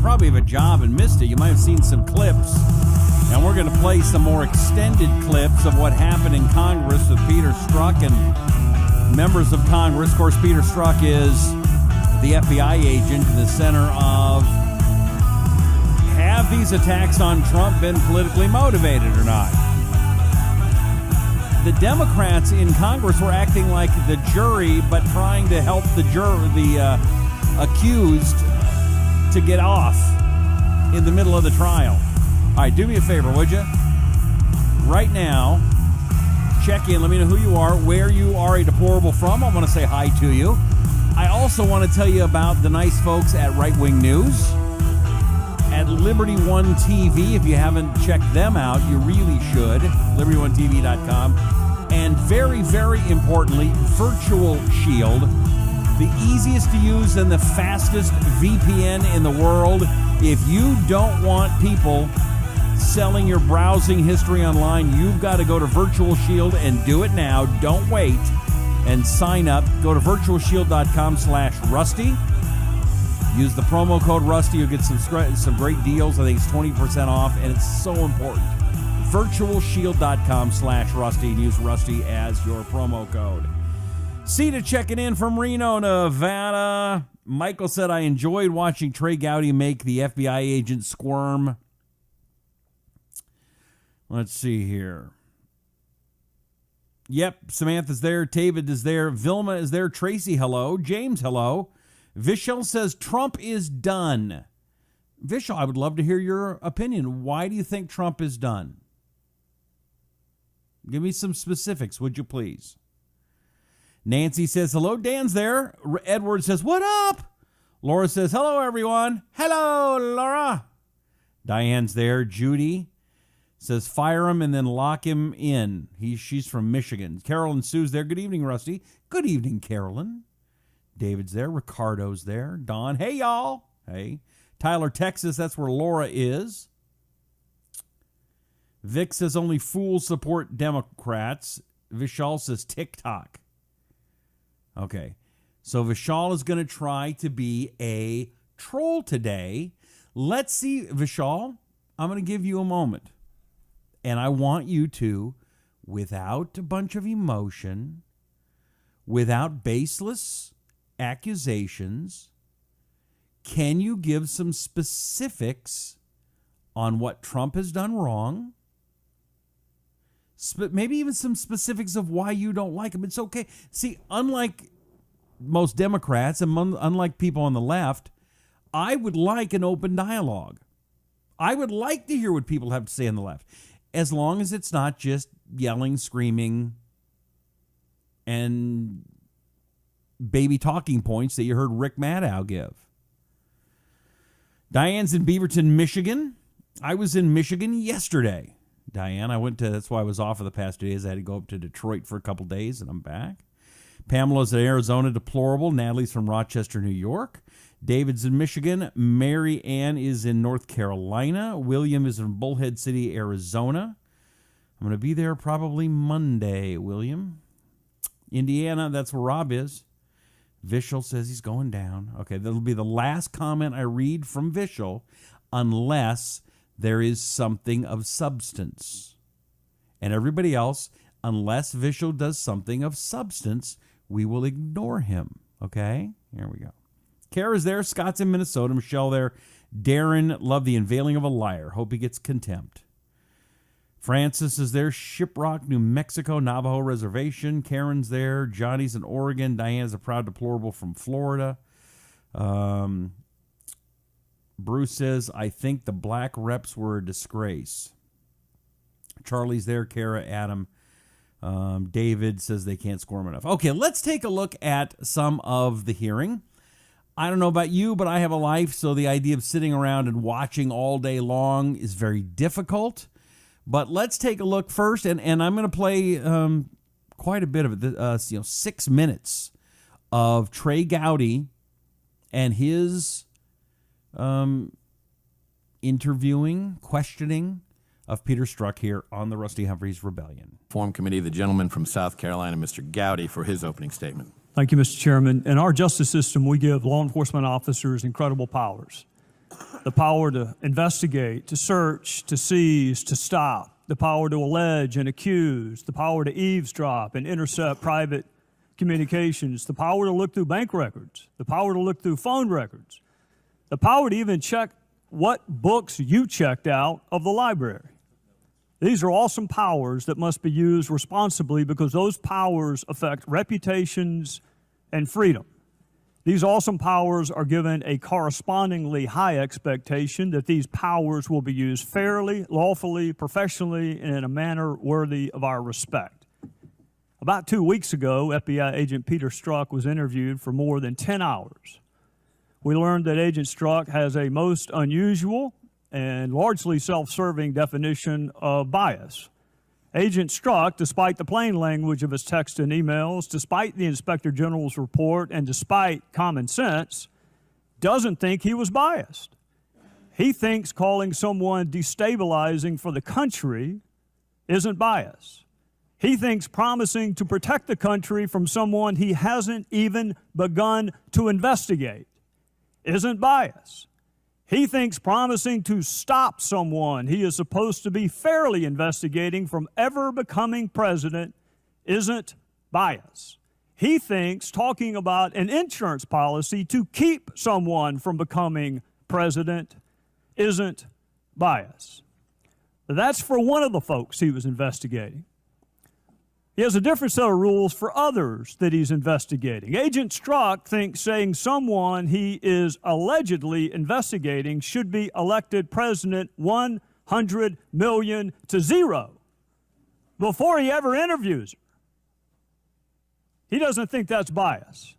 probably have a job and missed it. You might have seen some clips. And we're going to play some more extended clips of what happened in Congress with Peter Strzok and members of Congress. Of course, Peter Strzok is the FBI agent in the center of, have these attacks on Trump been politically motivated or not? The Democrats in Congress were acting like the jury, but trying to help the accused to get off in the middle of the trial. All right, do me a favor, would you? Right now, check in. Let me know who you are, where you are a deplorable from. I want to say hi to you. I also want to tell you about the nice folks at Right Wing News, at Liberty One TV. If you haven't checked them out, you really should. LibertyOneTV.com. And very, very importantly, Virtual Shield, the easiest to use and the fastest VPN in the world. If you don't want people selling your browsing history online, you've got to go to Virtual Shield and do it now. Don't wait and sign up. Go to virtualshield.com/Rusty. Use the promo code Rusty. You'll get some great deals. I think it's 20% off, and it's so important. virtualshield.com/Rusty, and use Rusty as your promo code. Cita checking in from Reno, Nevada. Michael said, I enjoyed watching Trey Gowdy make the FBI agent squirm. Let's see here. Yep, Samantha's there. David is there. Vilma is there. Tracy, hello. James, hello. Vishal says, Trump is done. Vishal, I would love to hear your opinion. Why do you think Trump is done? Give me some specifics, would you please? Nancy says, hello. Dan's there. Edward says, what up? Laura says, hello, everyone. Hello, Laura. Diane's there. Judy says, fire him and then lock him in. She's from Michigan. Carolyn Sue's there. Good evening, Rusty. Good evening, Carolyn. David's there. Ricardo's there. Don, hey, y'all. Hey. Tyler, Texas, that's where Laura is. Vic says only fools support Democrats. Vishal says TikTok. Okay. So Vishal is going to try to be a troll today. Let's see, Vishal, I'm going to give you a moment. And I want you to, without a bunch of emotion, without baseless accusations, can you give some specifics on what Trump has done wrong? Maybe even some specifics of why you don't like him. It's okay. See, unlike most Democrats and unlike people on the left, I would like an open dialogue. I would like to hear what people have to say on the left, as long as it's not just yelling, screaming, and baby talking points that you heard Rick Maddow give. Diane's in Beaverton, Michigan. I was in Michigan yesterday. Diane, that's why I was off for the past 2 days. I had to go up to Detroit for a couple days, and I'm back. Pamela's in Arizona, deplorable. Natalie's from Rochester, New York. David's in Michigan. Mary Ann is in North Carolina. William is in Bullhead City, Arizona. I'm going to be there probably Monday, William. Indiana, that's where Rob is. Vishal says he's going down. Okay, that'll be the last comment I read from Vishal, unless there is something of substance. And everybody else, unless Vishal does something of substance, we will ignore him. Okay? Here we go. Kara's there. Scott's in Minnesota. Michelle there. Darren, love the unveiling of a liar. Hope he gets contempt. Francis is there. Shiprock, New Mexico, Navajo Reservation. Karen's there. Johnny's in Oregon. Diana's a proud deplorable from Florida. Bruce says, I think the black reps were a disgrace. Charlie's there. Kara, Adam. David says they can't squirm enough. Okay, let's take a look at some of the hearing. I don't know about you, but I have a life, so the idea of sitting around and watching all day long is very difficult. But let's take a look first, and I'm going to play quite a bit of it. 6 minutes of Trey Gowdy and his interviewing, questioning of Peter Strzok here on the Rusty Humphries Rebellion. Form Committee, the gentleman from South Carolina, Mr. Gowdy, for his opening statement. Thank you, Mr. Chairman. In our justice system, we give law enforcement officers incredible powers. the power to investigate, to search, to seize, to stop, the power to allege and accuse, the power to eavesdrop and intercept private communications, the power to look through bank records, the power to look through phone records, the power to even check what books you checked out of the library. These are awesome powers that must be used responsibly because those powers affect reputations and freedom. These awesome powers are given a correspondingly high expectation that these powers will be used fairly, lawfully, professionally, and in a manner worthy of our respect. About 2 weeks ago, FBI agent Peter Strzok was interviewed for more than 10 hours. We learned that Agent Strzok has a most unusual and largely self-serving definition of bias. Agent Strzok, despite the plain language of his texts and emails, despite the Inspector General's report, and despite common sense, doesn't think he was biased. He thinks calling someone destabilizing for the country isn't bias. He thinks promising to protect the country from someone he hasn't even begun to investigate isn't bias. He thinks promising to stop someone he is supposed to be fairly investigating from ever becoming president isn't bias. He thinks talking about an insurance policy to keep someone from becoming president isn't bias. That's for one of the folks he was investigating. He has a different set of rules for others that he's investigating. Agent Strzok thinks saying someone he is allegedly investigating should be elected president 100 million to 0 before he ever interviews her. He doesn't think that's bias.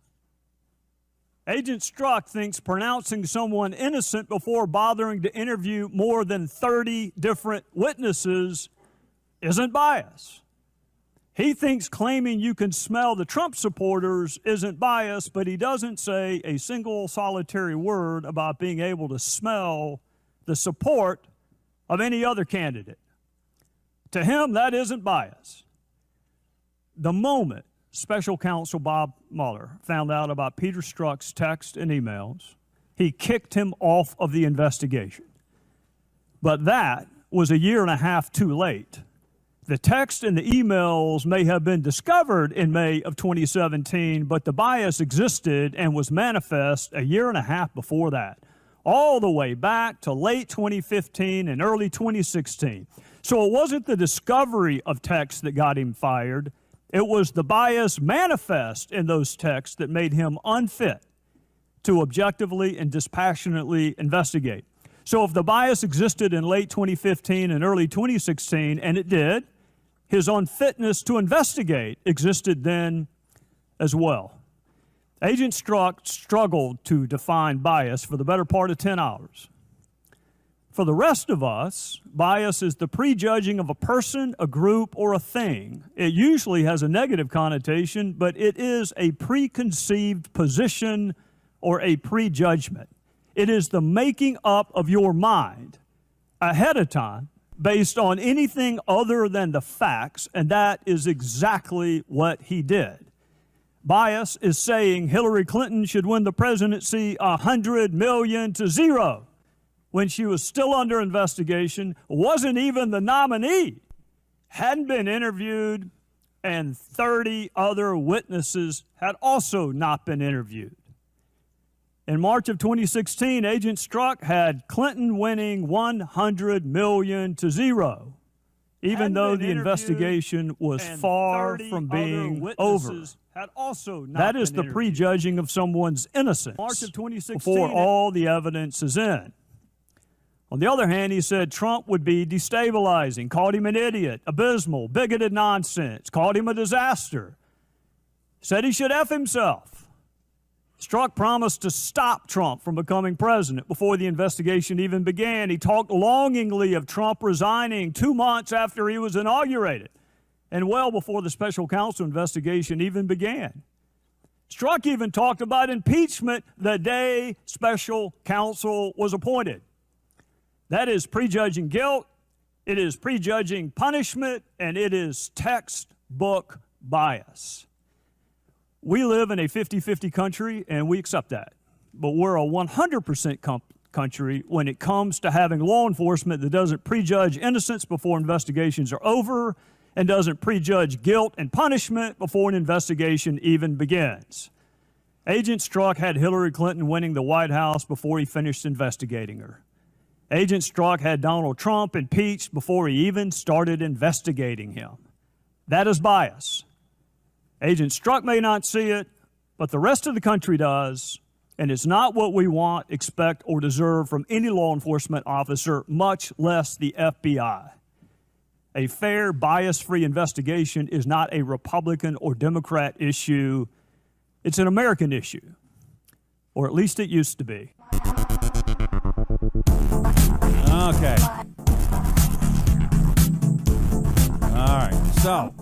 Agent Strzok thinks pronouncing someone innocent before bothering to interview more than 30 different witnesses isn't bias. He thinks claiming you can smell the Trump supporters isn't bias, but he doesn't say a single solitary word about being able to smell the support of any other candidate. To him, that isn't bias. The moment Special Counsel Bob Mueller found out about Peter Strzok's texts and emails, he kicked him off of the investigation. But that was a year and a half too late. The text and the emails may have been discovered in May of 2017, but the bias existed and was manifest a year and a half before that, all the way back to late 2015 and early 2016. So it wasn't the discovery of texts that got him fired. It was the bias manifest in those texts that made him unfit to objectively and dispassionately investigate. So if the bias existed in late 2015 and early 2016, and it did, his unfitness to investigate existed then as well. Agent Strzok struggled to define bias for the better part of 10 hours. For the rest of us, bias is the prejudging of a person, a group, or a thing. It usually has a negative connotation, but it is a preconceived position or a prejudgment. It is the making up of your mind ahead of time based on anything other than the facts, and that is exactly what he did. Bias is saying Hillary Clinton should win the presidency 100 million to 0 when she was still under investigation, wasn't even the nominee, hadn't been interviewed, and 30 other witnesses had also not been interviewed. In March of 2016, Agent Strzok had Clinton winning 100 million to 0, even though the investigation was far from being over. That is the prejudging of someone's innocence March of 2016, before all the evidence is in. On the other hand, he said Trump would be destabilizing, called him an idiot, abysmal, bigoted nonsense, called him a disaster, said he should F himself. Strzok promised to stop Trump from becoming president before the investigation even began. He talked longingly of Trump resigning 2 months after he was inaugurated and well before the special counsel investigation even began. Strzok even talked about impeachment the day special counsel was appointed. That is prejudging guilt, it is prejudging punishment, and it is textbook bias. We live in a 50-50 country, and we accept that. But we're a 100% country when it comes to having law enforcement that doesn't prejudge innocence before investigations are over and doesn't prejudge guilt and punishment before an investigation even begins. Agent Strzok had Hillary Clinton winning the White House before he finished investigating her. Agent Strzok had Donald Trump impeached before he even started investigating him. That is bias. Agent Strzok may not see it, but the rest of the country does, and it's not what we want, expect, or deserve from any law enforcement officer, much less the FBI. A fair, bias-free investigation is not a Republican or Democrat issue. It's an American issue, or at least it used to be. Okay. All right. So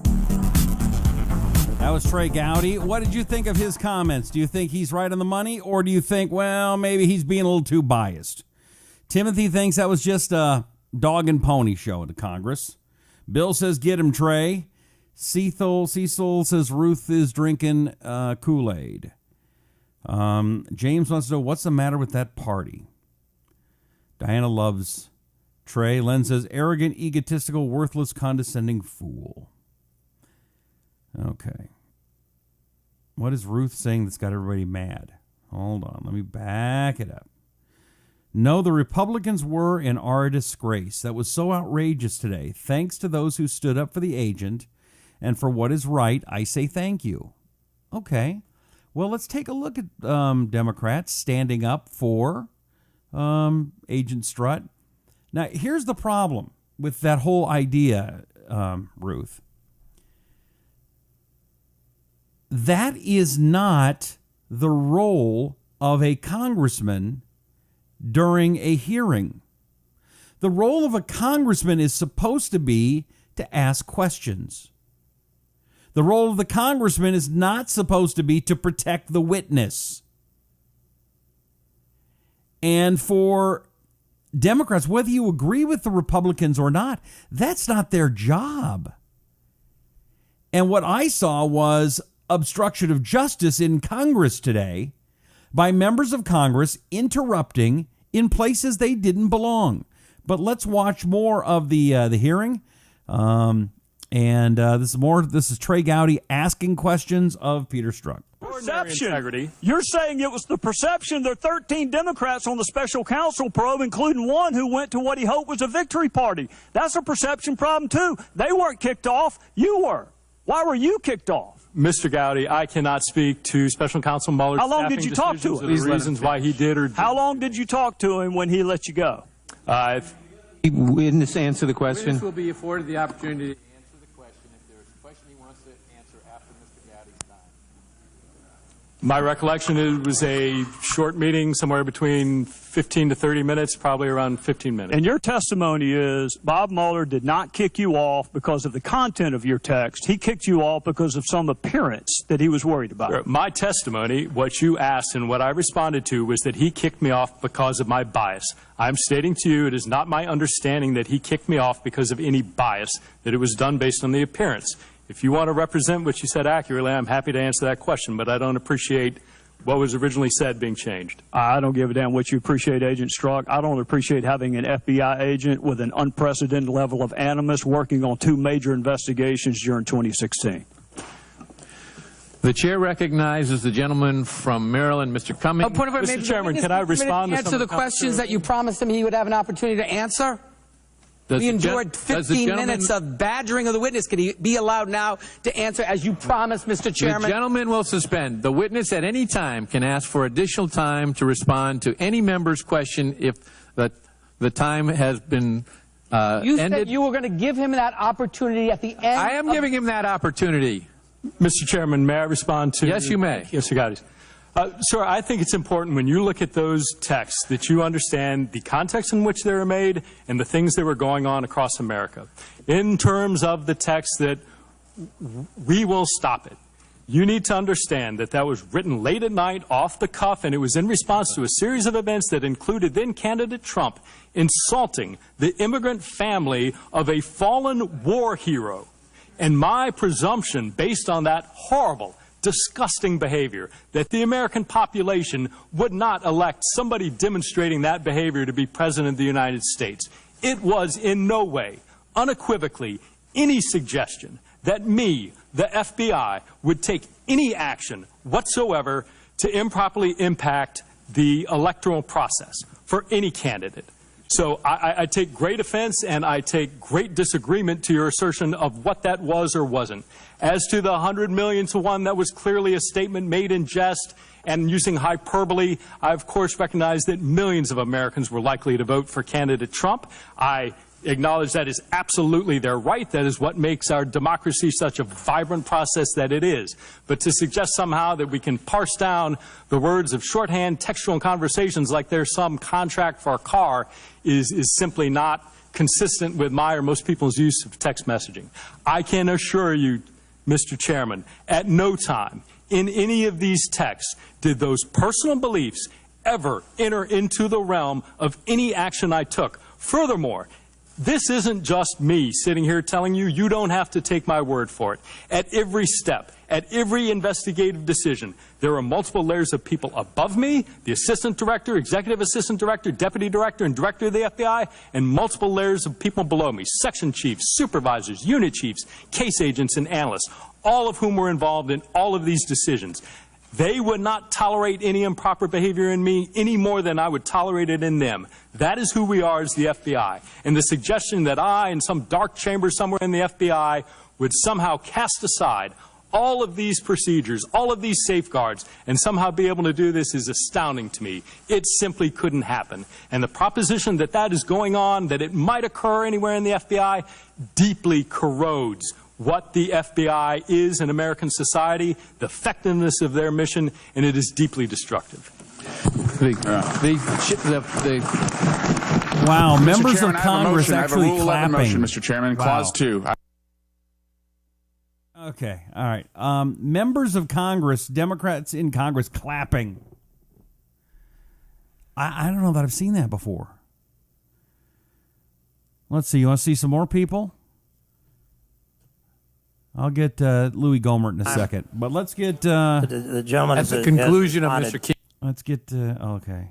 that was Trey Gowdy. What did you think of his comments? Do you think he's right on the money, or do you think, well, maybe he's being a little too biased? Timothy thinks that was just a dog and pony show at Congress. Bill says, get him, Trey. Cecil says Ruth is drinking Kool-Aid. James wants to know, what's the matter with that party? Diana loves Trey. Len says, arrogant, egotistical, worthless, condescending fool. Okay. What is Ruth saying that's got everybody mad? Hold on. Let me back it up. No, the Republicans were and are a disgrace. That was so outrageous today. Thanks to those who stood up for the agent and for what is right, I say thank you. Okay. Well, let's take a look at Democrats standing up for Agent Strut. Now, here's the problem with that whole idea, Ruth. That is not the role of a congressman during a hearing. The role of a congressman is supposed to be to ask questions. The role of the congressman is not supposed to be to protect the witness. And for Democrats, whether you agree with the Republicans or not, that's not their job. And what I saw was obstruction of justice in Congress today by members of Congress interrupting in places they didn't belong. But let's watch more of the hearing. This is Trey Gowdy asking questions of Peter Strzok. Perception. You're saying it was the perception. There are 13 Democrats on the special counsel probe, including one who went to what he hoped was a victory party. That's a perception problem, too. They weren't kicked off. You were. Why were you kicked off? Mr. Gowdy, I cannot speak to Special Counsel Mueller's How long did you talk to him? The reasons why he did or didn't. How long did you talk to him when he let you go? Witness answer the question. Witness will be afforded the opportunity to answer the question if there is a question he wants to answer after Mr. Gowdy's time. My recollection, it was a short meeting, somewhere between 15 to 30 minutes, probably around 15 minutes. And your testimony is Bob Mueller did not kick you off because of the content of your text. He kicked you off because of some appearance that he was worried about. Sure. My testimony, what you asked and what I responded to, was that he kicked me off because of my bias. I'm stating to you it is not my understanding that he kicked me off because of any bias, that it was done based on the appearance. If you want to represent what you said accurately, I'm happy to answer that question, but I don't appreciate what was originally said being changed. I don't give a damn what you appreciate, Agent Strzok. I don't appreciate having an FBI agent with an unprecedented level of animus working on 2 major investigations during 2016. The chair recognizes the gentleman from Maryland, Mr. Cummings. Mr. Chairman, can I respond to answer the questions that you promised him he would have an opportunity to answer? We endured 15 minutes of badgering of the witness. Can he be allowed now to answer as you promised, Mr. Chairman? The gentleman will suspend. The witness at any time can ask for additional time to respond to any member's question if the time has been ended. You said you were going to give him that opportunity at the end. I am giving him that opportunity. Mr. Chairman, may I respond to... Yes, you may. Yes, Mr. Gowdy. Sir, I think it's important when you look at those texts that you understand the context in which they were made and the things that were going on across America. In terms of the text that we will stop it, you need to understand that that was written late at night, off the cuff, and it was in response to a series of events that included then-candidate Trump insulting the immigrant family of a fallen war hero. And my presumption, based on that horrible, disgusting behavior, that the American population would not elect somebody demonstrating that behavior to be President of the United States. It was in no way, unequivocally, any suggestion that me, the FBI, would take any action whatsoever to improperly impact the electoral process for any candidate. So I take great offense and I take great disagreement to your assertion of what that was or wasn't. As to the 100 million to one, that was clearly a statement made in jest and using hyperbole. I, of course, recognize that millions of Americans were likely to vote for candidate Trump. I acknowledge that is absolutely their right. That is what makes our democracy such a vibrant process that it is. But to suggest somehow that we can parse down the words of shorthand textual conversations like there's some contract for a car is simply not consistent with my or most people's use of text messaging. I can assure you, Mr. Chairman, at no time in any of these texts did those personal beliefs ever enter into the realm of any action I took. Furthermore, this isn't just me sitting here telling you, you don't have to take my word for it. At every step, at every investigative decision, there are multiple layers of people above me, the assistant director, executive assistant director, deputy director, and director of the FBI, and multiple layers of people below me, section chiefs, supervisors, unit chiefs, case agents, and analysts, all of whom were involved in all of these decisions. They would not tolerate any improper behavior in me any more than I would tolerate it in them. That is who we are as the FBI. And the suggestion that I, in some dark chamber somewhere in the FBI, would somehow cast aside all of these procedures, all of these safeguards, and somehow be able to do this is astounding to me. It simply couldn't happen. And the proposition that that is going on, that it might occur anywhere in the FBI, deeply corrodes what the FBI is in American society, the effectiveness of their mission, and it is deeply destructive. Wow, Mr. members Chairman, of Congress actually I have a Rule 11 clapping. motion, Mr. Chairman, Wow. Clause 2. Okay, all right. Members of Congress, Democrats in Congress clapping. I don't know that I've seen that before. Let's see. You want to see some more people? I'll get Louis Gohmert in a second. But let's get... the gentleman... At the conclusion of has Mr. King... Let's get... okay.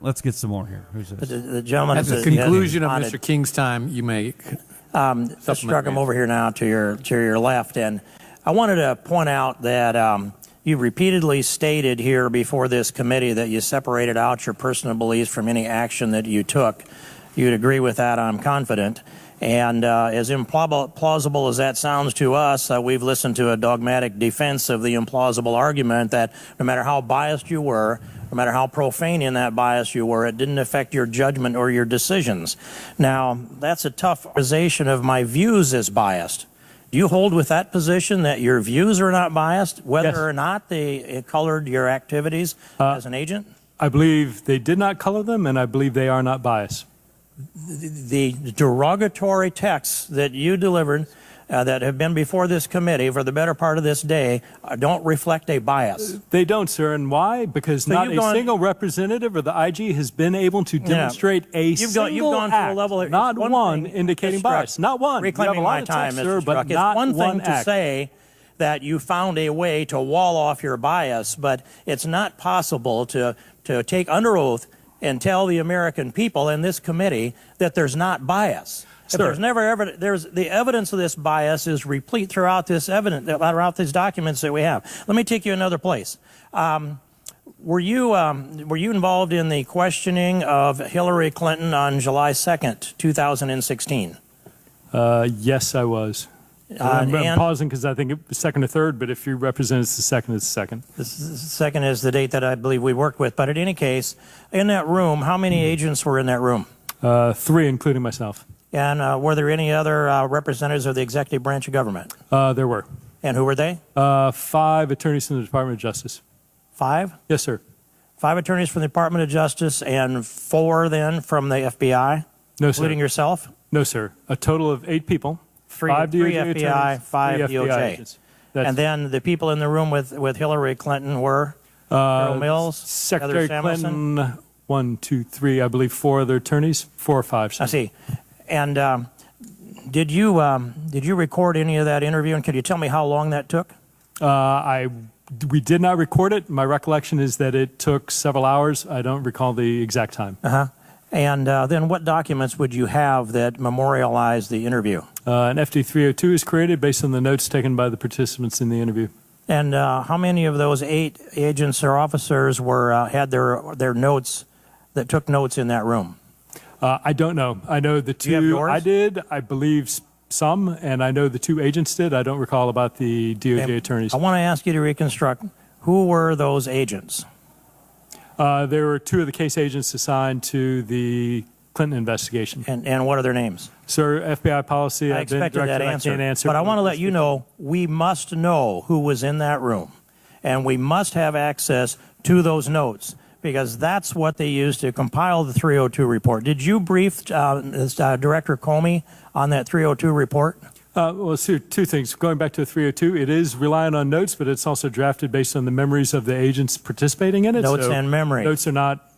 Let's get some more here. Who's this? The gentleman... At the conclusion of Mr. King's time, you may... Struck him over here now to your left, and I wanted to point out that you repeatedly stated here before this committee that you separated out your personal beliefs from any action that you took. You'd agree with that, I'm confident. And as implausible as that sounds to us, we've listened to a dogmatic defense of the implausible argument that no matter how biased you were, no matter how profane in that bias you were, it didn't affect your judgment or your decisions. Now, that's a tough accusation of my views as biased. Do you hold with that position that your views are not biased, whether Yes. or not they colored your activities as an agent? I believe they did not color them, and I believe they are not biased. The derogatory texts that you delivered that have been before this committee for the better part of this day don't reflect a bias. They don't, sir. And why? Because not a single representative of the IG has been able to demonstrate a single act, not one indicating bias. Not one. Reclaiming my time, Mr. Strzok. It's one thing to say that you found a way to wall off your bias, but it's not possible to take under oath and tell the American people in this committee that there's not bias. There's never ever the evidence of this bias is replete throughout throughout these documents that we have. Let me take you another place. Were you involved in the questioning of Hillary Clinton on July 2nd, 2016? Yes, I was. I'm pausing because I think it was second or third, but if you represent it's the second, it's the second. The second is the date that I believe we worked with. But in any case, in that room, how many agents were in that room? 3, including myself. And were there any other representatives of the executive branch of government? There were. And who were they? 5 attorneys from the Department of Justice. 5? Yes, sir. 5 attorneys from the Department of Justice and 4 then from the FBI? No, sir. Including yourself? No, sir. A total of 8 people. 3 DOJ FBI, attorneys, 5 3 DOJ. FBI agents. And then the people in the room with Hillary Clinton were Carol Mills, Secretary Heather Samuelson. Clinton, 1, 2, 3, I believe 4 other attorneys, 4 or 5. I see. And Did you record any of that interview, and can you tell me how long that took? We did not record it. My recollection is that it took several hours. I don't recall the exact time. And then what documents would you have that memorialize the interview? An FD 302 is created based on the notes taken by the participants in the interview. And how many of those 8 agents or officers had their notes, that took notes in that room? I don't know. I know the 2. Do you have yours? I did. I believe some, and I know the 2 agents did. I don't recall about the DOJ attorneys. I want to ask you to reconstruct, who were those agents? There were 2 of the case agents assigned to the Clinton investigation. And what are their names? Sir, FBI policy. I expected that answer. But I want to let you know, we must know who was in that room. And we must have access to those notes, because that's what they used to compile the 302 report. Did you brief Director Comey on that 302 report? Well, Sue, 2 things. Going back to the 302, it is relying on notes, but it's also drafted based on the memories of the agents participating in it. Notes and memory. Notes are not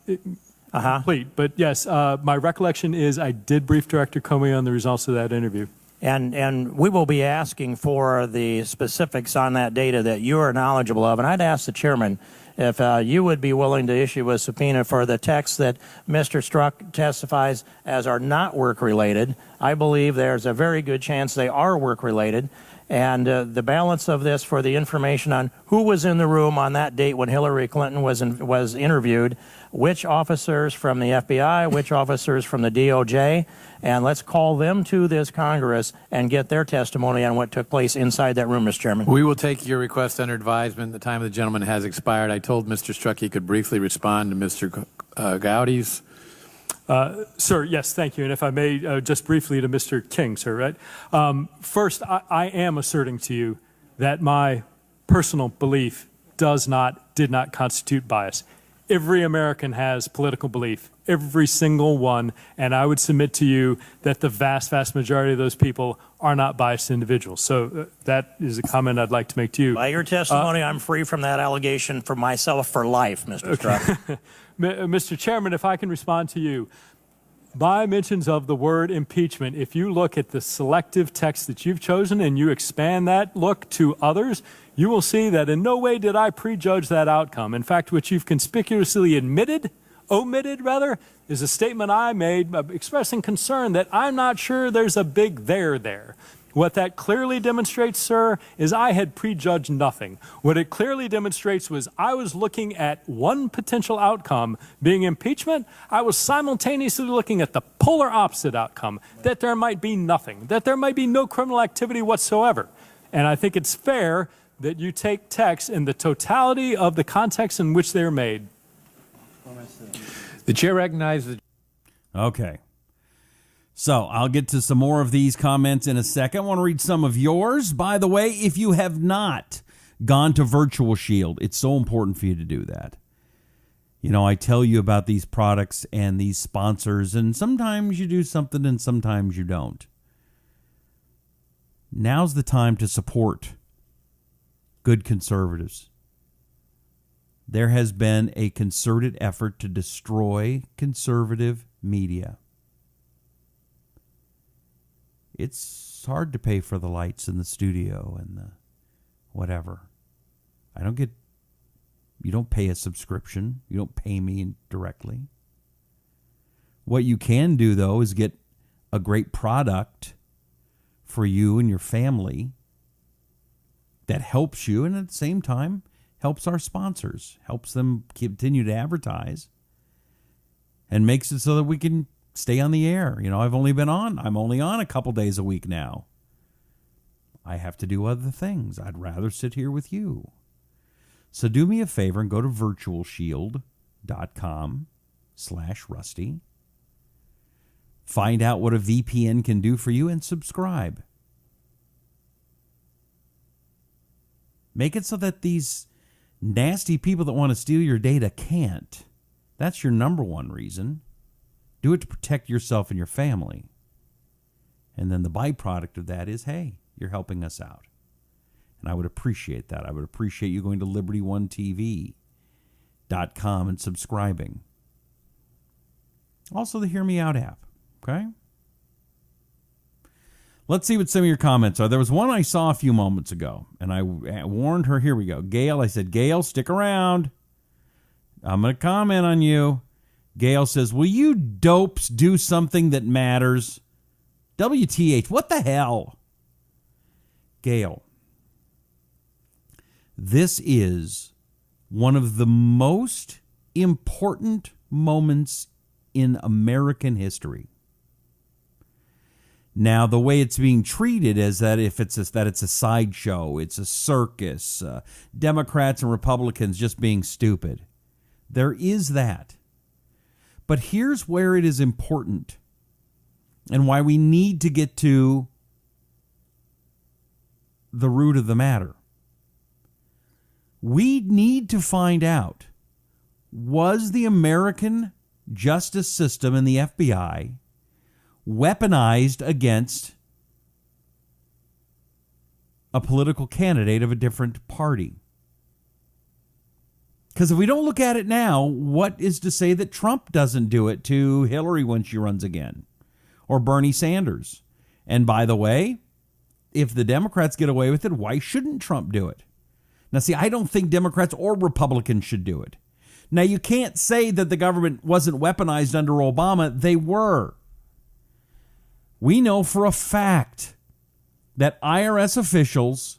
complete. But yes, my recollection is I did brief Director Comey on the results of that interview. And we will be asking for the specifics on that data that you are knowledgeable of. And I'd ask the chairman if you would be willing to issue a subpoena for the texts that Mr. Strzok testifies as are not work-related. I believe there's a very good chance they are work-related. And the balance of this for the information on who was in the room on that date when Hillary Clinton was interviewed, which officers from the FBI, which officers from the DOJ, and let's call them to this Congress and get their testimony on what took place inside that room, Mr. Chairman. We will take your request under advisement. The time of the gentleman has expired. I told Mr. Strzok he could briefly respond to Mr. Gowdy's. Sir, yes, thank you. And if I may, just briefly to Mr. King, sir, right? First, I am asserting to you that my personal belief did not constitute bias. Every American has political belief, every single one, and I would submit to you that the vast, vast majority of those people are not biased individuals. So that is a comment I'd like to make to you. By your testimony, I'm free from that allegation for myself for life, Mr. Strzok. Mr. Chairman, if I can respond to you. By mentions of the word impeachment, if you look at the selective text that you've chosen and you expand that look to others, you will see that in no way did I prejudge that outcome. In fact, what you've conspicuously omitted, is a statement I made expressing concern that I'm not sure there's a big there. What that clearly demonstrates, sir, is I had prejudged nothing. What it clearly demonstrates was I was looking at one potential outcome being impeachment. I was simultaneously looking at the polar opposite outcome, that there might be nothing, that there might be no criminal activity whatsoever. And I think it's fair that you take texts in the totality of the context in which they're made. The chair recognizes. Okay. So I'll get to some more of these comments in a second. I want to read some of yours. By the way, if you have not gone to Virtual Shield, it's so important for you to do that. You know, I tell you about these products and these sponsors, and sometimes you do something and sometimes you don't. Now's the time to support good conservatives. There has been a concerted effort to destroy conservative media. It's hard to pay for the lights in the studio and the whatever. You don't pay a subscription. You don't pay me directly. What you can do, though, is get a great product for you and your family that helps you and at the same time helps our sponsors, helps them continue to advertise and makes it so that we can stay on the air. You know, I'm only on a couple days a week now. I have to do other things. I'd rather sit here with you. So do me a favor and go to virtualshield.com/Rusty. Find out what a VPN can do for you and subscribe. Make it so that these nasty people that want to steal your data can't. That's your number one reason. Do it to protect yourself and your family. And then the byproduct of that is, hey, you're helping us out. And I would appreciate that. I would appreciate you going to LibertyOneTV.com and subscribing. Also the Hear Me Out app, okay? Let's see what some of your comments are. There was one I saw a few moments ago, and I warned her. Here we go. Gail, I said, Gail, stick around. I'm going to comment on you. Gail says, will you dopes do something that matters? WTH, what the hell? Gail, this is one of the most important moments in American history. Now, the way it's being treated is that it's a sideshow, it's a circus, Democrats and Republicans just being stupid. There is that. But here's where it is important and why we need to get to the root of the matter. We need to find out, was the American justice system and the FBI weaponized against a political candidate of a different party? Because if we don't look at it now, what is to say that Trump doesn't do it to Hillary when she runs again? Or Bernie Sanders? And by the way, if the Democrats get away with it, why shouldn't Trump do it? Now, see, I don't think Democrats or Republicans should do it. Now, you can't say that the government wasn't weaponized under Obama. They were. We know for a fact that IRS officials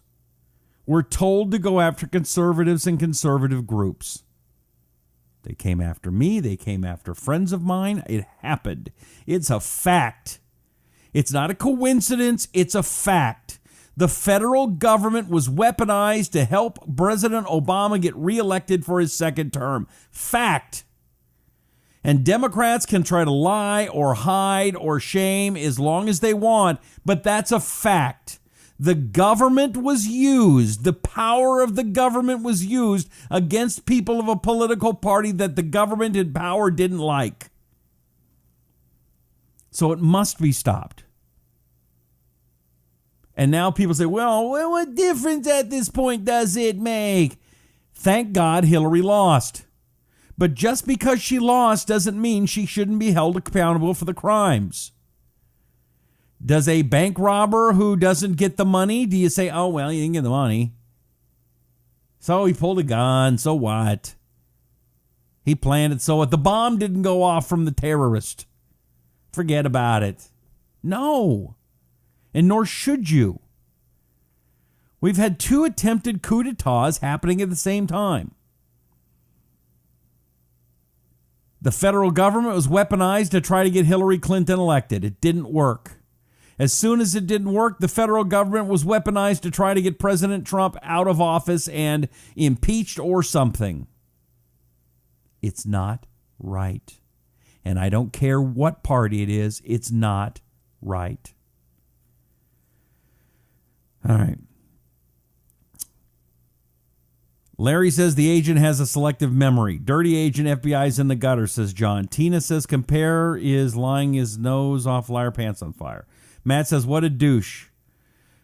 were told to go after conservatives and conservative groups. They came after me. They came after friends of mine. It happened. It's a fact. It's not a coincidence. It's a fact. The federal government was weaponized to help President Obama get reelected for his second term. Fact. And Democrats can try to lie or hide or shame as long as they want, but that's a fact. The government was used, the power of the government was used against people of a political party that the government in power didn't like. So it must be stopped. And now people say, well, what difference at this point does it make? Thank God Hillary lost. But just because she lost doesn't mean she shouldn't be held accountable for the crimes. Does a bank robber who doesn't get the money, do you say, oh, well, you didn't get the money? So he pulled a gun, so what? He planned it, so what? The bomb didn't go off from the terrorist. Forget about it. No. And nor should you. We've had 2 attempted coup d'etats happening at the same time. The federal government was weaponized to try to get Hillary Clinton elected. It didn't work. As soon as it didn't work, the federal government was weaponized to try to get President Trump out of office and impeached or something. It's not right. And I don't care what party it is, it's not right. All right. Larry says the agent has a selective memory. Dirty agent, FBI's in the gutter, says John. Tina says compare is lying his nose off, liar pants on fire. Matt says, what a douche.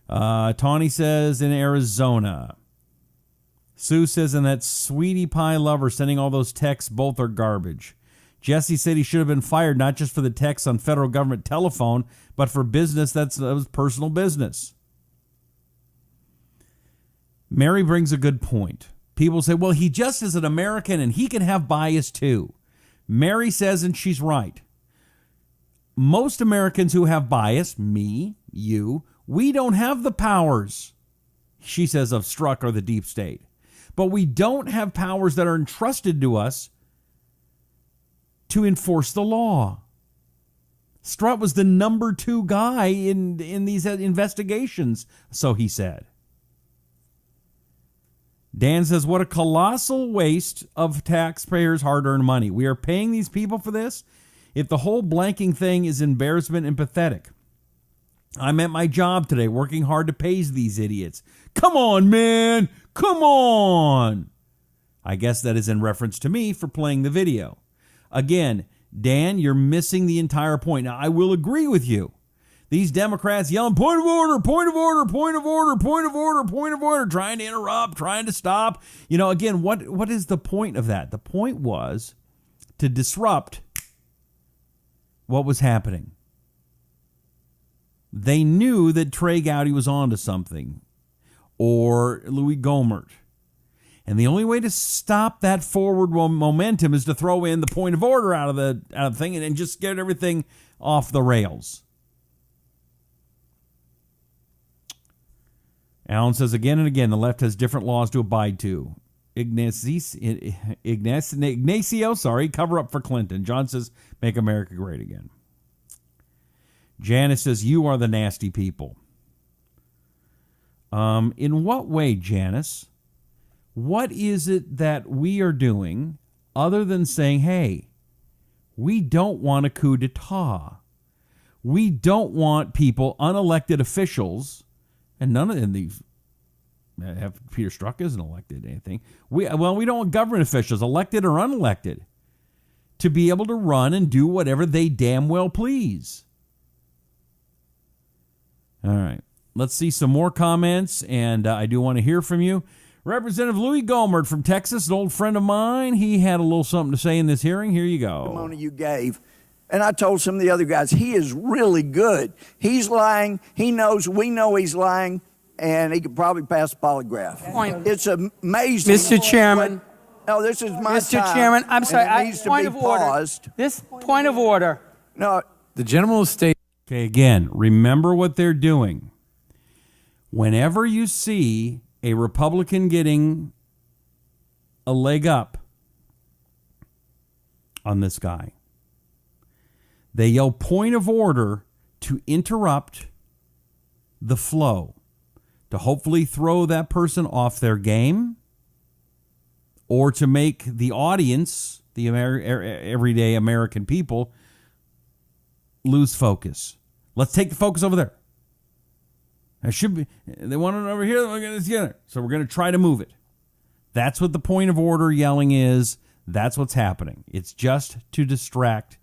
Tawny says in Arizona. Sue says, and that sweetie pie lover sending all those texts, both are garbage. Jesse said he should have been fired, not just for the texts on federal government telephone, but for business that was personal business. Mary brings a good point. People say, well, he just is an American and he can have bias too. Mary says, and she's right. Most Americans who have bias, me, you, we don't have the powers, she says, of Strzok or the deep state. But we don't have powers that are entrusted to us to enforce the law. Strzok was the number 2 guy in these investigations, so he said. Dan says, what a colossal waste of taxpayers' hard-earned money. We are paying these people for this. If the whole blanking thing is embarrassment and pathetic. I'm at my job today working hard to pay these idiots. Come on, man. Come on. I guess that is in reference to me for playing the video. Again, Dan, you're missing the entire point. Now, I will agree with you. These Democrats yelling, point of order, point of order, point of order, point of order, point of order, trying to interrupt, trying to stop. You know, again, what is the point of that? The point was to disrupt what was happening. They knew that Trey Gowdy was onto something, or Louis Gohmert. And the only way to stop that forward momentum is to throw in the point of order out of the thing and just get everything off the rails. Alan says again and again, the left has different laws to abide to. Ignacio, cover up for Clinton. John says, make America great again. Janice says, you are the nasty people. In what way, Janice? What is it that we are doing other than saying, hey, we don't want a coup d'etat. We don't want people, unelected officials, and none of them, Peter Strzok isn't elected anything. We don't want government officials, elected or unelected, to be able to run and do whatever they damn well please. All right. Let's see some more comments, and I do want to hear from you. Representative Louis Gohmert from Texas, an old friend of mine. He had a little something to say in this hearing. Here you go. Testimony you gave. And I told some of the other guys, he is really good. He's lying. He knows, we know he's lying, and he could probably pass a polygraph. Point. It's amazing. Mr. Chairman. No, this is my Mr. time. Chairman, I'm sorry. It needs to be paused. This point of order. No. The gentleman will state. Okay, again, remember what they're doing. Whenever you see a Republican getting a leg up on this guy, they yell point of order to interrupt the flow, to hopefully throw that person off their game, or to make the audience, the everyday American people, lose focus. Let's take the focus over there. They want it over here, we're going to together. So we're going to try to move it. That's what the point of order yelling is. That's what's happening. It's just to distract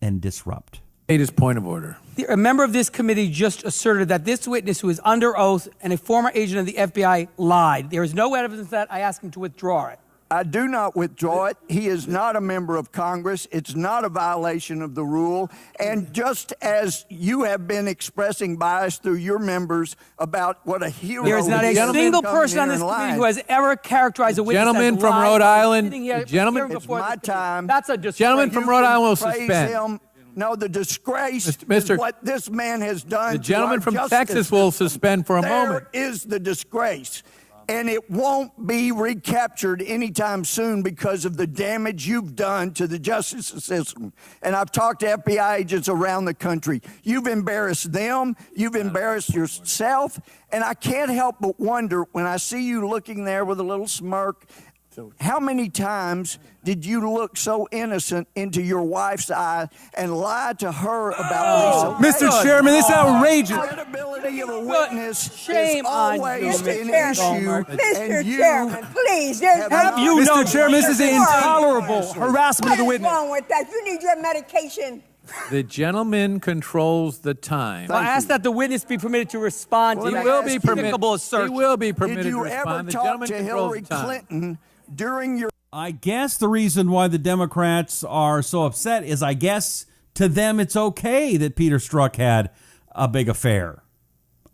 and disrupt. His point of order. A member of this committee just asserted that this witness, who is under oath and a former agent of the FBI, lied. There is no evidence that. I ask him to withdraw it. I do not withdraw it. He is not a member of Congress. It's not a violation of the rule. And just as you have been expressing bias through your members about what a hero there is not a single person on this committee who has ever characterized a witness gentleman as from lying. Rhode Island. Gentleman, it's my time. That's a disgrace. Gentleman from Rhode Island will suspend. Him. No, the disgrace Mr. is what this man has done. The gentleman from justice Texas will suspend for a moment. There is the disgrace. And it won't be recaptured anytime soon because of the damage you've done to the justice system. And I've talked to FBI agents around the country. You've embarrassed them. You've embarrassed yourself. And I can't help but wonder, when I see you looking there with a little smirk, how many times did you look so innocent into your wife's eye and lie to her about Lisa? Mr. Chairman, this is outrageous. The credibility of a witness Shame is on always you, an Mr. issue. Mr. Chairman, please, there's Have You know, Mr. Chairman, this is intolerable harassment of the what is witness. wrong with that? You need your medication. The gentleman controls the time. I ask that the witness be permitted to respond to Well, that he will be despicable assertion. He will be permitted Did to you ever respond. The talk gentleman to controls Hillary the time. Clinton during your... I guess the reason why the Democrats are so upset is, I guess, to them it's okay that Peter Strzok had a big affair.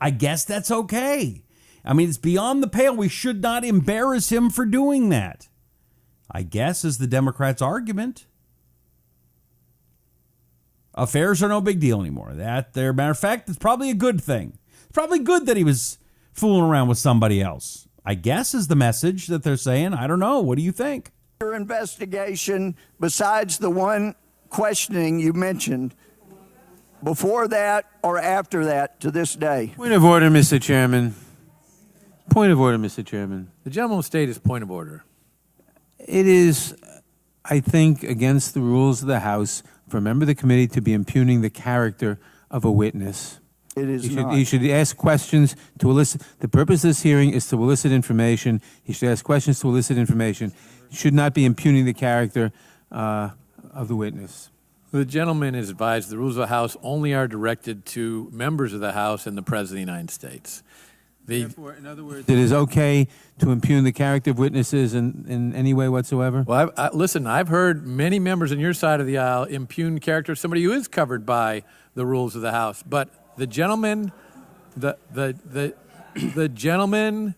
I guess that's okay. I mean, it's beyond the pale. We should not embarrass him for doing that, I guess, is the Democrats' argument. Affairs are no big deal anymore. Matter of fact, it's probably a good thing. It's probably good that he was fooling around with somebody else, I guess, is the message that they're saying. I don't know. What do you think? Your investigation, besides the one questioning you mentioned, before that or after that to this day? Point of order, Mr. Chairman. Point of order, Mr. Chairman. The gentleman will state his point of order. It is, I think, against the rules of the House for a member of the committee to be impugning the character of a witness. It is not. He should ask questions to elicit. The purpose of this hearing is to elicit information. He should ask questions to elicit information. He should not be impugning the character of the witness. The gentleman is advised the rules of the House only are directed to members of the House and the President of the United States. Therefore, in other words, it is okay to impugn the character of witnesses in any way whatsoever? Well, listen, I've heard many members on your side of the aisle impugn the character of somebody who is covered by the rules of the House. But The gentleman, the gentleman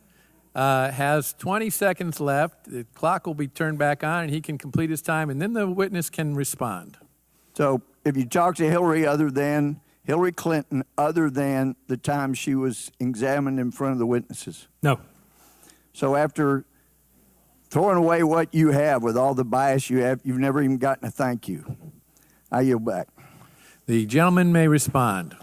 has 20 seconds left. The clock will be turned back on, and he can complete his time, and then the witness can respond. So if you talk to Hillary Clinton, other than the time she was examined in front of the witnesses? No. So after throwing away what you have with all the bias you have, you've never even gotten a thank you. I yield back. The gentleman may respond.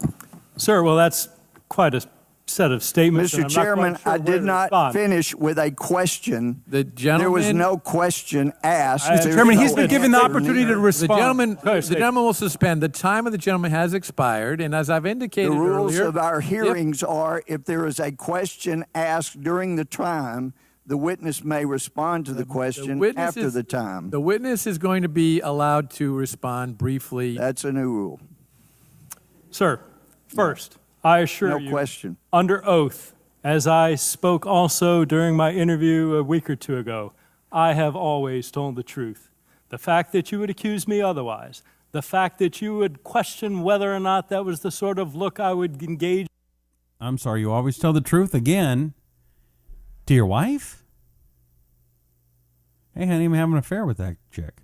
Sir, well, that's quite a set of statements. Mr. Chairman, I did not finish with a question. The gentleman, there was no question asked. Mr. Chairman, he's been given the opportunity to respond. The gentleman will suspend. The time of the gentleman has expired, and as I've indicated the rules earlier, of our hearings are if there is a question asked during the time, the witness may respond to the question after the time. The witness is going to be allowed to respond briefly. That's a new rule. Sir, first, I assure you, no question. Under oath, as I spoke also during my interview a week or two ago, I have always told the truth. The fact that you would accuse me otherwise, the fact that you would question whether or not that was the sort of look I would engage. I'm sorry, you always tell the truth again to your wife? Hey, honey, I'm having an affair with that chick.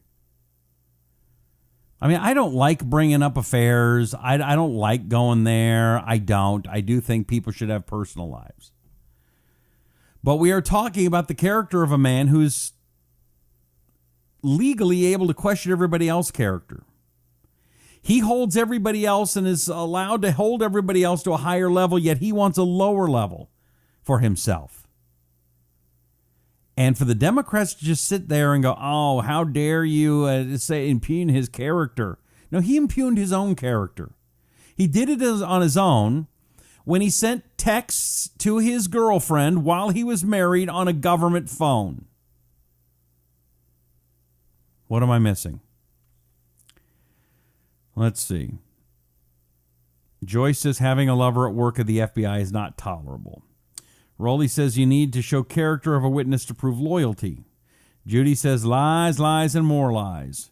I mean, I don't like bringing up affairs. I don't like going there. I don't. I do think people should have personal lives. But we are talking about the character of a man who's legally able to question everybody else's character. He holds everybody else and is allowed to hold everybody else to a higher level, yet he wants a lower level for himself. And for the Democrats to just sit there and go, oh, how dare you impugn his character. No, he impugned his own character. He did it on his own when he sent texts to his girlfriend while he was married on a government phone. What am I missing? Let's see. Joyce says having a lover at work at the FBI is not tolerable. Rowley says you need to show character of a witness to prove loyalty. Judy says lies, lies, and more lies.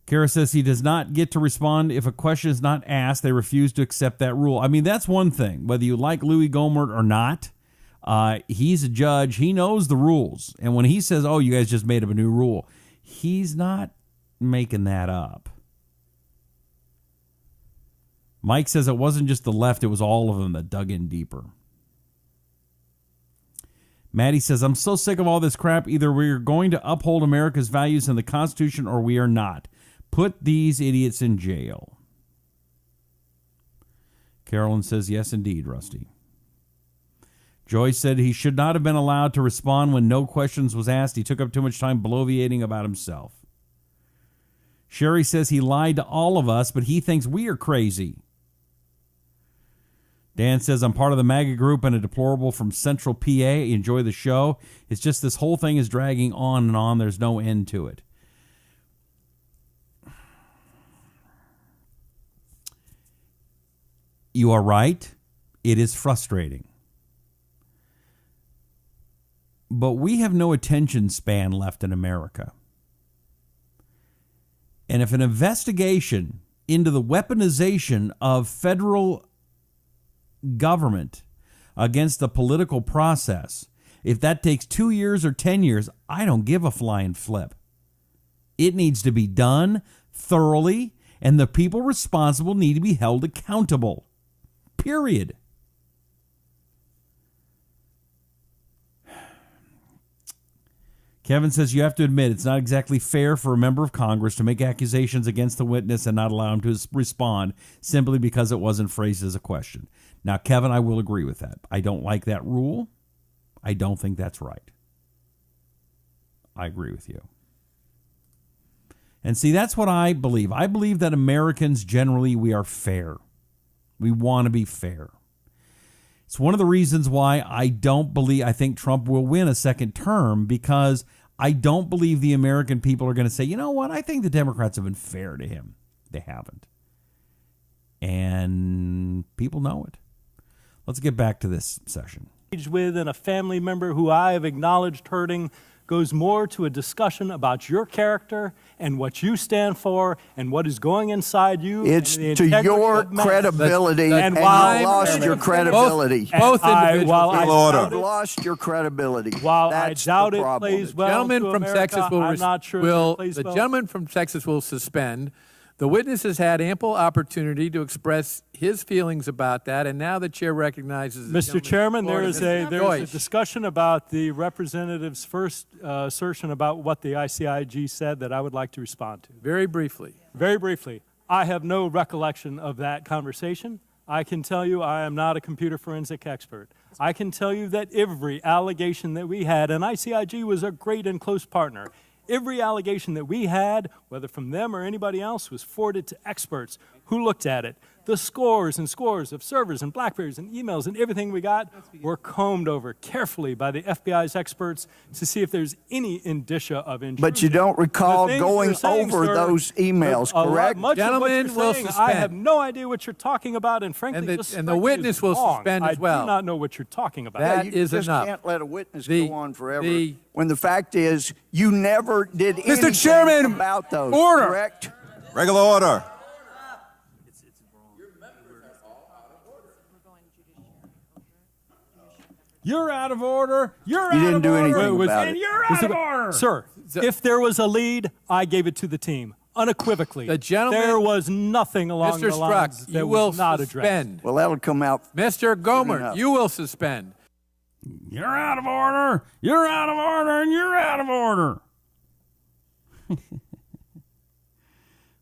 Kara says he does not get to respond if a question is not asked. They refuse to accept that rule. I mean, that's one thing. Whether you like Louis Gohmert or not, he's a judge. He knows the rules. And when he says, oh, you guys just made up a new rule, he's not making that up. Mike says it wasn't just the left, it was all of them that dug in deeper. Maddie says, I'm so sick of all this crap. Either we're going to uphold America's values and the Constitution or we are not. Put these idiots in jail. Carolyn says, yes, indeed, Rusty. Joyce said he should not have been allowed to respond when no questions was asked. He took up too much time bloviating about himself. Sherry says he lied to all of us, but he thinks we are crazy. Dan says, I'm part of the MAGA group and a deplorable from Central PA. Enjoy the show. It's just this whole thing is dragging on and on. There's no end to it. You are right. It is frustrating. But we have no attention span left in America. And if an investigation into the weaponization of federal government against the political process, if that takes 2 years or 10 years, I don't give a flying flip. It needs to be done thoroughly, and the people responsible need to be held accountable. Period. Kevin says you have to admit it's not exactly fair for a member of Congress to make accusations against the witness and not allow him to respond simply because it wasn't phrased as a question. Now, Kevin, I will agree with that. I don't like that rule. I don't think that's right. I agree with you. And see, that's what I believe. I believe that Americans generally, we are fair. We want to be fair. It's one of the reasons why I think Trump will win a second term, because I don't believe the American people are going to say, you know what, I think the Democrats have been fair to him. They haven't. And people know it. Let's get back to this session. With and a family member who I have acknowledged hurting goes more to a discussion about your character and what you stand for and what is going inside you. It's to your credibility, and you lost your credibility. Both individuals. You've lost your credibility. While That's I doubt the it problem. plays well Gentleman to from America, Texas I'm not sure that it plays the well. gentleman from Texas will suspend. The witness has had ample opportunity to express his feelings about that, and now the chair recognizes. Mr. Chairman, there is a discussion about the representative's first assertion about what the ICIG said that I would like to respond to. Very briefly. Very briefly. I have no recollection of that conversation. I can tell you I am not a computer forensic expert. I can tell you that every allegation that we had, and ICIG was a great and close partner, every allegation that we had, whether from them or anybody else, was forwarded to experts who looked at it. The scores and scores of servers and BlackBerries and emails and everything we got were combed over carefully by the FBI's experts to see if there's any indicia of intrusion. But you don't recall going over those emails, correct? Gentlemen will suspend. I have no idea what you're talking about, and frankly, and the witness will suspend as well. I do not know what you're talking about. That is just enough. Can't let a witness go on forever. When the fact is, you never did anything Mr. Chairman, about those. order. Correct? Regular order. You're out of order. You're You out didn't of do order. anything about And it. you're out of order. Sir, if there was a lead, I gave it to the team. Unequivocally. The gentleman, there was nothing along Mr. the lines Strzok, that you will was not suspend. addressed. Well, that'll come out. Mr. Gohmert, you will suspend. You're out of order. You're out of order, and you're out of order.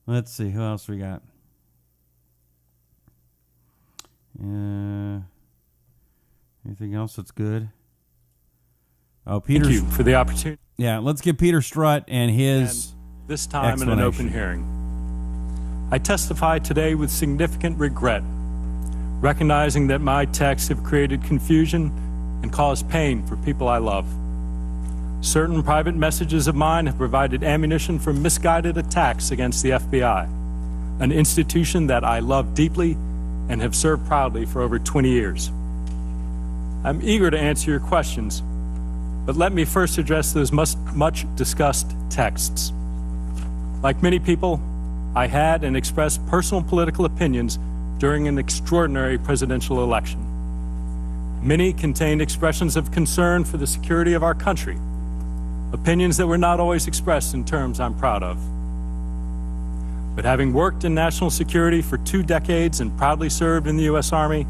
Let's see. Who else we got? Anything else that's good? Oh, Peter. Thank you for the opportunity. Yeah, let's get Peter Strutt and his this time in an open hearing. I testify today with significant regret, recognizing that my texts have created confusion and caused pain for people I love. Certain private messages of mine have provided ammunition for misguided attacks against the FBI, an institution that I love deeply and have served proudly for over 20 years. I'm eager to answer your questions, but let me first address those much discussed texts. Like many people, I had and expressed personal political opinions during an extraordinary presidential election. Many contained expressions of concern for the security of our country, opinions that were not always expressed in terms I'm proud of. But having worked in national security for 2 decades and proudly served in the U.S. Army,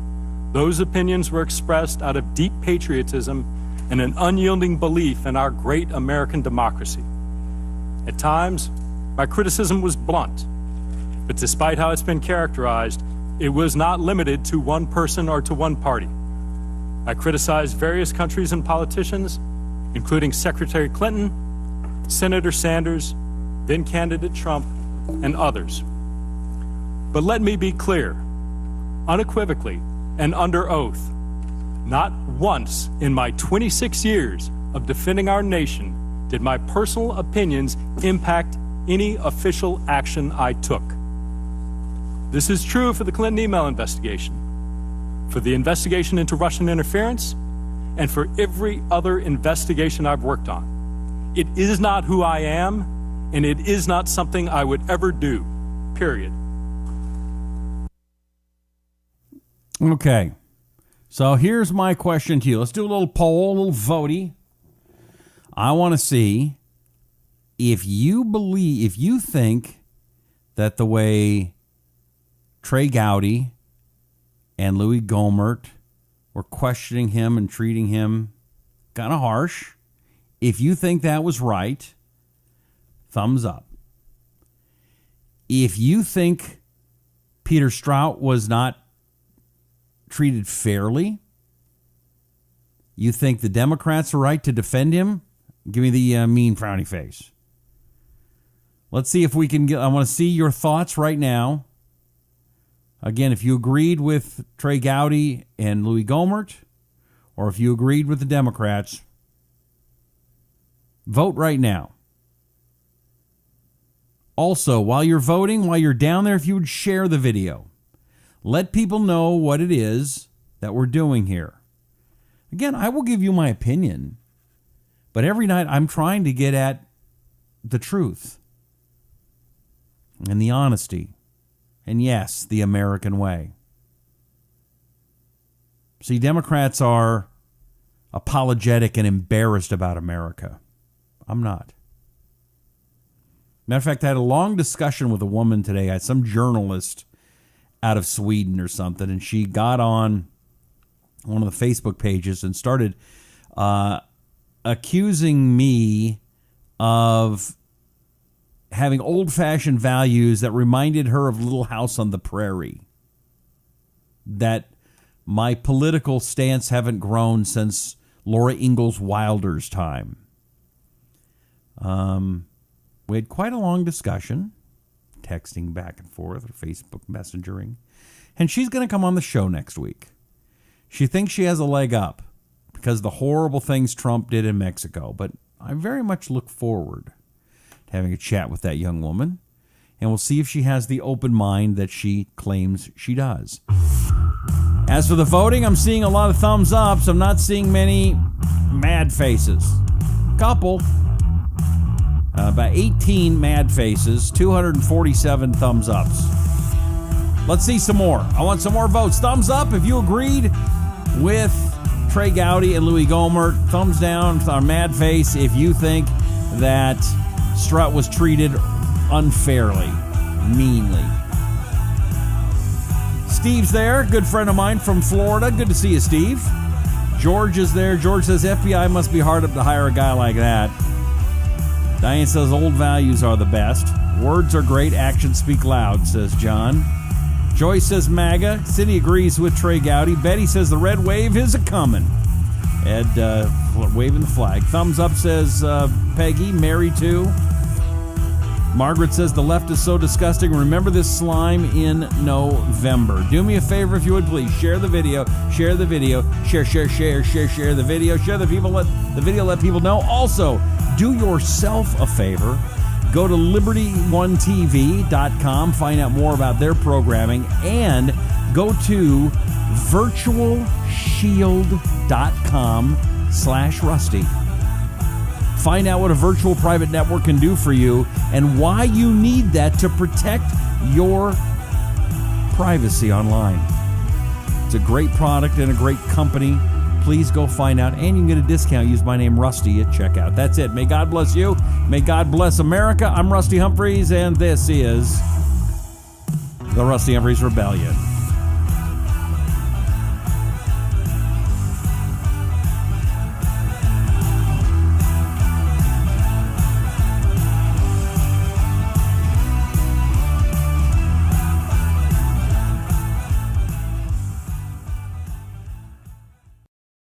those opinions were expressed out of deep patriotism and an unyielding belief in our great American democracy. At times, my criticism was blunt, but despite how it's been characterized, it was not limited to one person or to one party. I criticized various countries and politicians, including Secretary Clinton, Senator Sanders, then candidate Trump, and others. But let me be clear, unequivocally and under oath, not once in my 26 years of defending our nation did my personal opinions impact any official action I took. This is true for the Clinton email investigation, for the investigation into Russian interference, and for every other investigation I've worked on. It is not who I am, and it is not something I would ever do, period. Okay. So here's my question to you. Let's do a little poll, a little votey. I want to see if you think that the way Trey Gowdy and Louis Gohmert were questioning him and treating him kind of harsh, if you think that was right, thumbs up. If you think Peter Strzok was not treated fairly, you think the Democrats are right to defend him, give me the mean frowny face. Let's see if we can get, I want to see your thoughts right now. Again, if you agreed with Trey Gowdy and Louis Gohmert, or if you agreed with the Democrats, vote right now. Also, while you're voting, while you're down there, if you would share the video. Let people know what it is that we're doing here. Again, I will give you my opinion, But every night I'm trying to get at the truth and the honesty. And yes, the American way. See, Democrats are apologetic and embarrassed about America. I'm not. Matter of fact, I had a long discussion with a woman today. I had some journalist out of Sweden or something, and she got on one of the Facebook pages and started accusing me of having old-fashioned values that reminded her of Little House on the Prairie. That my political stance haven't grown since Laura Ingalls Wilder's time. We had quite a long discussion, texting back and forth or Facebook messengering, and she's going to come on the show next week. She thinks she has a leg up because of the horrible things Trump did in Mexico, but I very much look forward to having a chat with that young woman, and we'll see if she has the open mind that she claims she does. As for the voting, I'm seeing a lot of thumbs ups. I'm not seeing many mad faces. Couple. About 18 mad faces, 247 thumbs ups. Let's see some more. I want some more votes. Thumbs up if you agreed with Trey Gowdy and Louis Gohmert. Thumbs down on mad face if you think that Strzok was treated unfairly, meanly. Steve's there, good friend of mine from Florida. Good to see you, Steve. George is there. George says FBI must be hard up to hire a guy like that. Diane says old values are the best. Words are great, actions speak loud, says John. Joyce says MAGA. Cindy agrees with Trey Gowdy. Betty says the red wave is a-coming. Ed waving the flag. Thumbs up, says Peggy. Mary, too. Margaret says the left is so disgusting. Remember this slime in November. Do me a favor if you would, please. Share the video. Share the video. Share the video. Share the video. Let people know. Also, do yourself a favor. Go to liberty1tv.com. Find out more about their programming. And go to virtualshield.com/Rusty. Find out what a virtual private network can do for you and why you need that to protect your privacy online. It's a great product and a great company. Please go find out, and you can get a discount. Use my name, Rusty, at checkout. That's it. May God bless you. May God bless America. I'm Rusty Humphries, and this is the Rusty Humphries Rebellion.